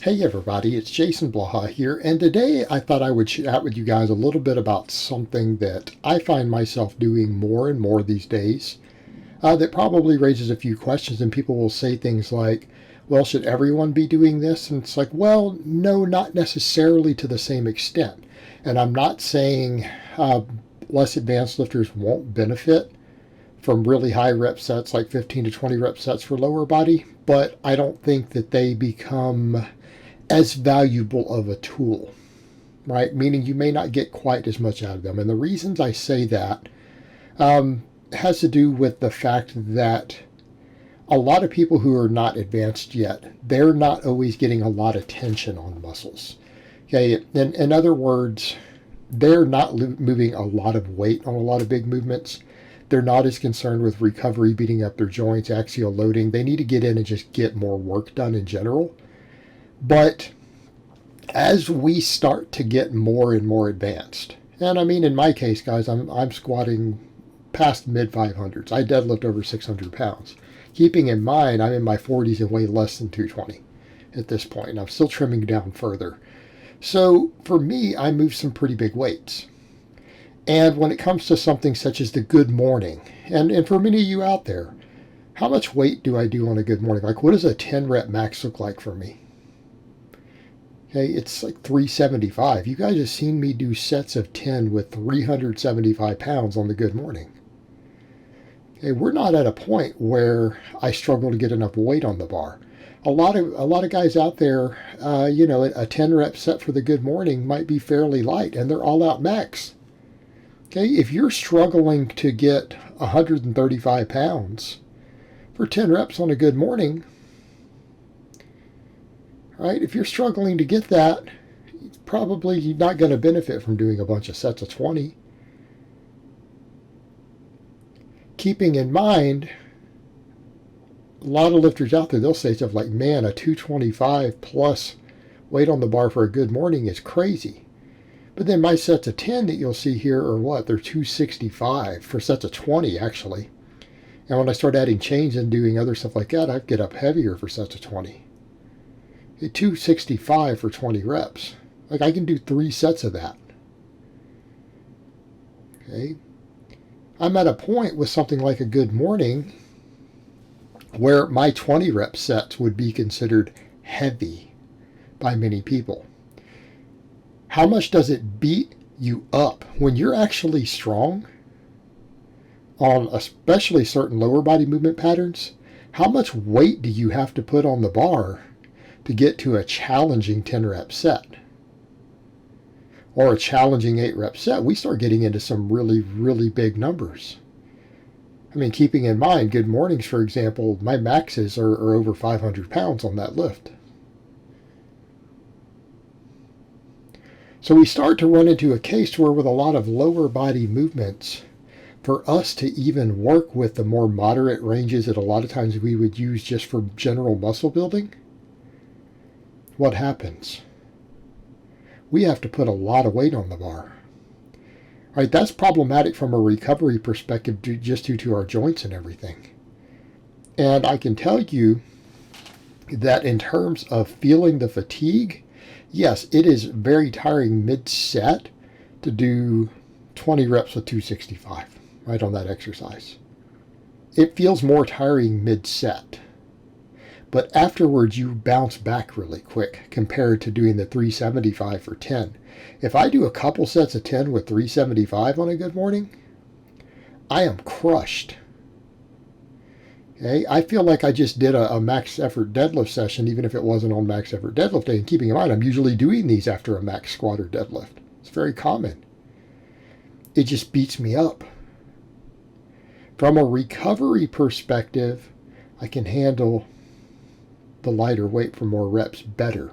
Hey everybody, it's Jason Blaha here, and today I thought I would chat with you guys a little bit about something that I find myself doing more and more these days that probably raises a few questions, and people will say things like, well, should everyone be doing this? And it's like, well, no, not necessarily to the same extent. And I'm not saying less advanced lifters won't benefit from really high rep sets like 15 to 20 rep sets for lower body, but I don't think that they become as valuable of a tool, right? Meaning you may not get quite as much out of them. And the reasons I say that has to do with the fact that a lot of people who are not advanced yet, they're not always getting a lot of tension on muscles. Okay, in other words, they're not moving a lot of weight on a lot of big movements. They're not as concerned with recovery, beating up their joints, axial loading. They need to get in and just get more work done in general. But as we start to get more and more advanced, and I mean in my case, guys, I'm squatting past mid 500s. I deadlift over 600 pounds. Keeping in mind, I'm in my 40s and weigh less than 220 at this point, and I'm still trimming down further. So for me, I move some pretty big weights. And when it comes to something such as the good morning, and for many of you out there, how much weight do I do on a good morning? Like, what does a 10 rep max look like for me? Okay, it's like 375. You guys have seen me do sets of 10 with 375 pounds on the good morning. Okay, we're not at a point where I struggle to get enough weight on the bar. A lot of guys out there, a 10 rep set for the good morning might be fairly light, and they're all out max. Okay, if you're struggling to get 135 pounds for 10 reps on a good morning, right? If you're struggling to get that, probably you're not going to benefit from doing a bunch of sets of 20. Keeping in mind, a lot of lifters out there, they'll say stuff like, man, a 225 plus weight on the bar for a good morning is crazy. But then my sets of 10 that you'll see here are what? They're 265 for sets of 20, actually. And when I start adding chains and doing other stuff like that, I get up heavier for sets of 20. 265 for 20 reps. Like, I can do 3 sets of that. Okay. I'm at a point with something like a good morning where my 20 rep sets would be considered heavy by many people. How much does it beat you up when you're actually strong on especially certain lower body movement patterns? How much weight do you have to put on the bar to get to a challenging 10 rep set or a challenging 8 rep set? We start getting into some really, really big numbers. I mean, keeping in mind, good mornings, for example, my maxes are over 500 pounds on that lift. So we start to run into a case where with a lot of lower body movements, for us to even work with the more moderate ranges that a lot of times we would use just for general muscle building, what happens? We have to put a lot of weight on the bar. Right, that's problematic from a recovery perspective just due to our joints and everything. And I can tell you that in terms of feeling the fatigue, yes, it is very tiring mid-set to do 20 reps with 265, right, on that exercise. It feels more tiring mid-set. But afterwards, you bounce back really quick compared to doing the 375 for 10. If I do a couple sets of 10 with 375 on a good morning, I am crushed. Okay? I feel like I just did a max effort deadlift session, even if it wasn't on max effort deadlift day. And keeping in mind, I'm usually doing these after a max squat or deadlift. It's very common. It just beats me up. From a recovery perspective, I can handle the lighter weight for more reps better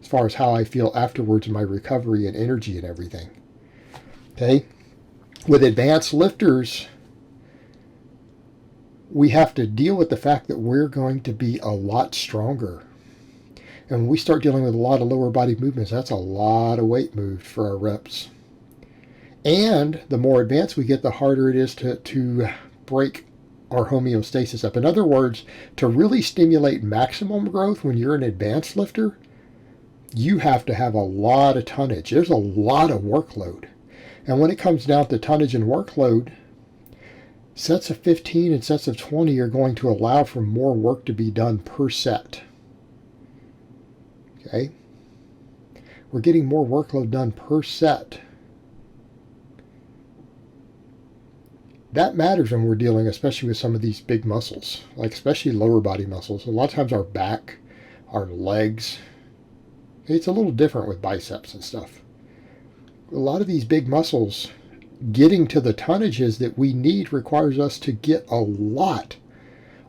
as far as how I feel afterwards in my recovery and energy and everything. Okay? With advanced lifters, we have to deal with the fact that we're going to be a lot stronger. And when we start dealing with a lot of lower body movements, that's a lot of weight moved for our reps. And the more advanced we get, the harder it is to break our homeostasis up. In other words, to really stimulate maximum growth when you're an advanced lifter, you have to have a lot of tonnage. There's a lot of workload. And when it comes down to tonnage and workload, sets of 15 and sets of 20 are going to allow for more work to be done per set. Okay? We're getting more workload done per set. That matters when we're dealing especially with some of these big muscles, like especially lower body muscles. A lot of times our back, our legs. It's a little different with biceps and stuff. A lot of these big muscles, getting to the tonnages that we need requires us to get a lot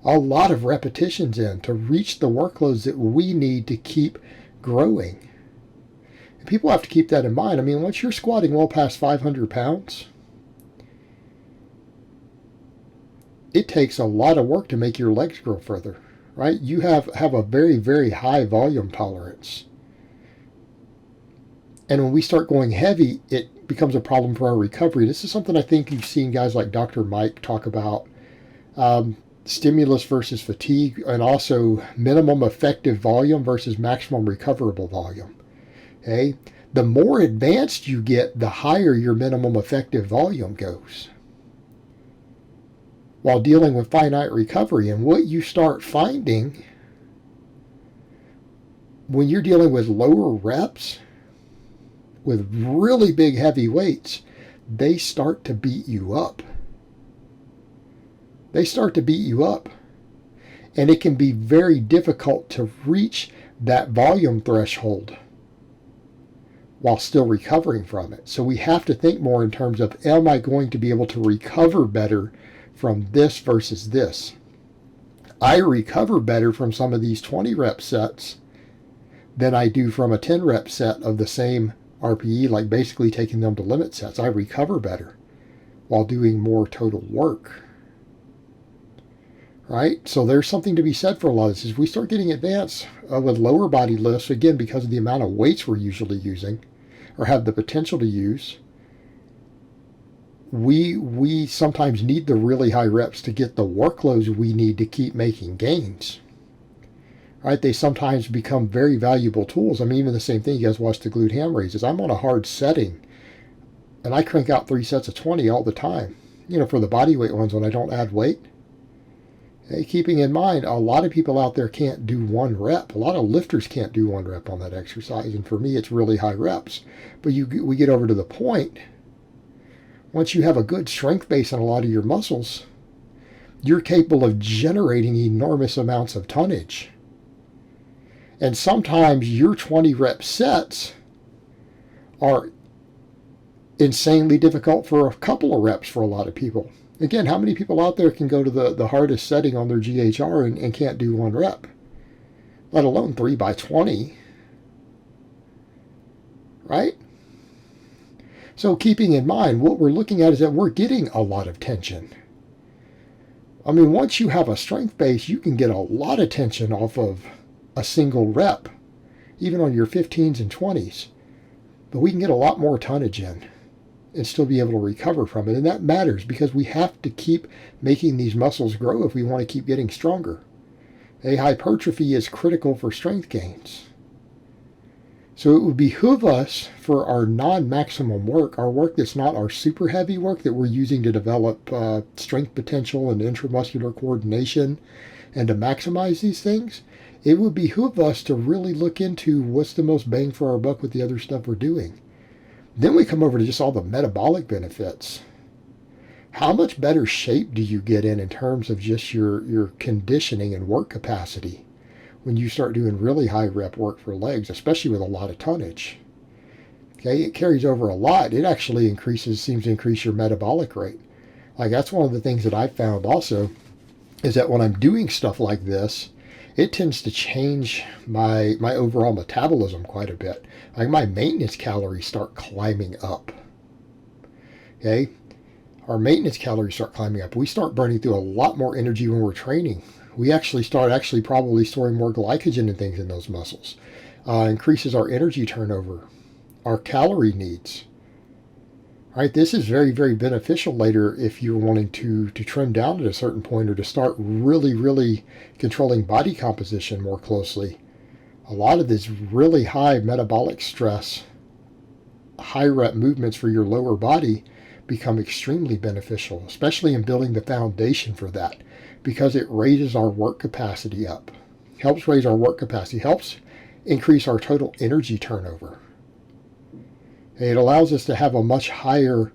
of repetitions in to reach the workloads that we need to keep growing. And people have to keep that in mind. I mean, once you're squatting well past 500 pounds, it takes a lot of work to make your legs grow further, right? You have a very, very high volume tolerance. And when we start going heavy, it becomes a problem for our recovery. This is something I think you've seen guys like Dr. Mike talk about, stimulus versus fatigue, and also minimum effective volume versus maximum recoverable volume. Okay? The more advanced you get, the higher your minimum effective volume goes, while dealing with finite recovery. And what you start finding when you're dealing with lower reps, with really big heavy weights, they start to beat you up. They start to beat you up. And it can be very difficult to reach that volume threshold while still recovering from it. So we have to think more in terms of, am I going to be able to recover better from this versus this? I recover better from some of these 20 rep sets than I do from a 10 rep set of the same RPE, like basically taking them to limit sets. I recover better while doing more total work. Right? So there's something to be said for a lot of this. As we start getting advanced with lower body lifts, again, because of the amount of weights we're usually using or have the potential to use, we sometimes need the really high reps to get the workloads we need to keep making gains. Right? They sometimes become very valuable tools. I mean, even the same thing, you guys watch the glute ham raises. I'm on a hard setting, and I crank out 3 sets of 20 all the time. For the body weight ones when I don't add weight. Hey, keeping in mind, a lot of people out there can't do 1 rep. A lot of lifters can't do 1 rep on that exercise, and for me, it's really high reps. But we get over to the point, once you have a good strength base on a lot of your muscles, you're capable of generating enormous amounts of tonnage. And sometimes your 20 rep sets are insanely difficult for a couple of reps for a lot of people. Again, how many people out there can go to the hardest setting on their GHR and can't do 1 rep? Let alone 3 by 20. Right? So keeping in mind, what we're looking at is that we're getting a lot of tension. I mean, once you have a strength base, you can get a lot of tension off of a single rep, even on your 15s and 20s. But we can get a lot more tonnage in and still be able to recover from it. And that matters because we have to keep making these muscles grow if we want to keep getting stronger. Hypertrophy is critical for strength gains. So it would behoove us for our non-maximum work, our work that's not our super heavy work that we're using to develop strength potential and intramuscular coordination and to maximize these things, it would behoove us to really look into what's the most bang for our buck with the other stuff we're doing. Then we come over to just all the metabolic benefits. How much better shape do you get in terms of just your conditioning and work capacity when you start doing really high rep work for legs, especially with a lot of tonnage? Okay, it carries over a lot. It actually seems to increase your metabolic rate. Like, that's one of the things that I found also, is that when I'm doing stuff like this, it tends to change my overall metabolism quite a bit. Like, my maintenance calories start climbing up. Okay? Our maintenance calories start climbing up. We start burning through a lot more energy when we're training. We start probably storing more glycogen and things in those muscles. Increases our energy turnover, our calorie needs. Right, this is very, very beneficial later if you're wanting to trim down at a certain point or to start really, really controlling body composition more closely. A lot of this really high metabolic stress, high rep movements for your lower body become extremely beneficial, especially in building the foundation for that, because it raises our work capacity up, helps raise our work capacity, helps increase our total energy turnover. It allows us to have a much higher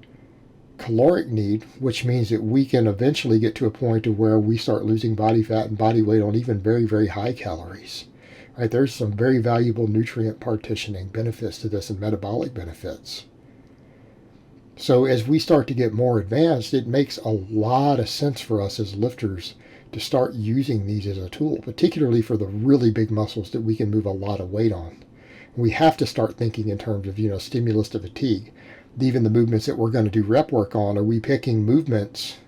caloric need, which means that we can eventually get to a point to where we start losing body fat and body weight on even very, very high calories. Right, there's some very valuable nutrient partitioning benefits to this and metabolic benefits. So as we start to get more advanced, it makes a lot of sense for us as lifters to start using these as a tool, particularly for the really big muscles that we can move a lot of weight on. We have to start thinking in terms of, stimulus to fatigue. Even the movements that we're going to do rep work on, are we picking movements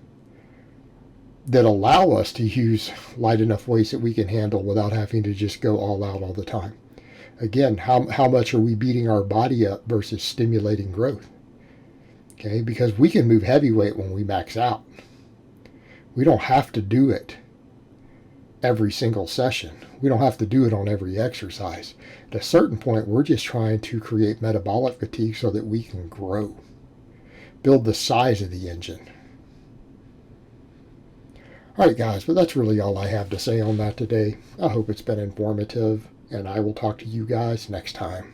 that allow us to use light enough weights that we can handle without having to just go all out all the time? Again, how much are we beating our body up versus stimulating growth? Okay, because we can move heavyweight when we max out. We don't have to do it every single session. We don't have to do it on every exercise. At a certain point, we're just trying to create metabolic fatigue so that we can grow, build the size of the engine. All right, guys, but that's really all I have to say on that today. I hope it's been informative, and I will talk to you guys next time.